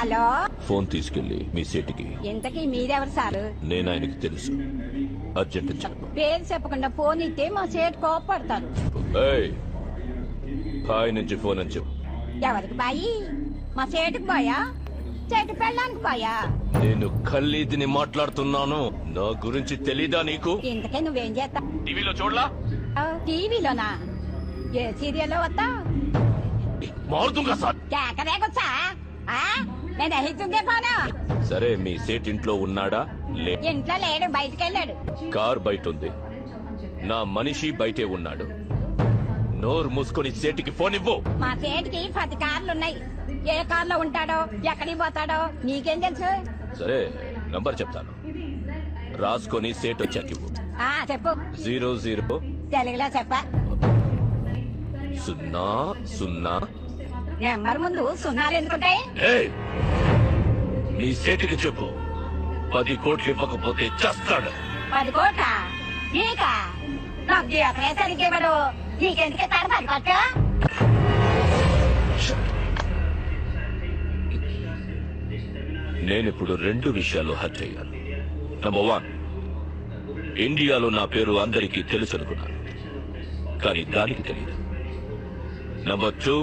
Hello, phone తీసుకెళ్లి మీ సేటికి. ఇంతకీ మీరెవరు సారు? నేను ఆయనకి తెలుసు. అర్జెంట్ చెప్పు. పేరు చెప్పకుండా ఫోన్ ఇస్తే మా సేటు కోపడతారు. ఏయ్, హాయ్ నుంచి ఫోన్ అని చెప్పు. ఎవరికి బాయి? మా సేటుకు బాయా? చెట్టు పెళ్ళడానికి బాయా? నేను ఖల్లీదిని మాట్లాడుతున్నాను. నా గురించి తెలీదా నీకు? ఇంతకే నువ్వేం చేస్తా? టీవీలో చూడలా? టీవీలోనా? ఏ సీరియల్లో వస్తా? మారుతుంగా సార్. కేకరేకొచ్చా? నేను అహితుందే పోను. సరే, మీ సేట్ ఇంట్లో ఉన్నాడా? ఇంట్లో లేడు, బయటకెళ్ళాడు. కార్ బయట ఉంది. నా మనిషి బయటే ఉన్నాడు. నోరు మూసుకొని సేటికి ఫోన్ ఇవ్వు. మా సేటికి 10 కార్లున్నాయి. ఏ కార్లో ఉంటాడో, ఎక్కడికి పోతాడో నీకేం తెలుసు? సరే, నంబర్ చెప్తాను, రాసుకొని సేట్ వచ్చాక ఇవ్వు. చెప్పు. 00 తెలుగులో చెప్ప. 00. నెంబర్ ముందు సున్నాలు ఎందుకుంటాయి? నీ సేటికి చెప్పు, 10 కోట్లు ఇవ్వకపోతే చస్తాడు. 10 కోట్ల నీకా? నాకు జీవితమే సరిగ్గా ఇవ్వడు. నీకెందుకే తాడు 10 కోట్లు? నేనిప్పుడు 2 విషయాలు హత్య అయ్యాను. నంబర్ 1, ఇండియాలో నా పేరు అందరికీ తెలుసు అనుకున్నాను, కానీ దానికి తెలియదు. నంబర్ 2,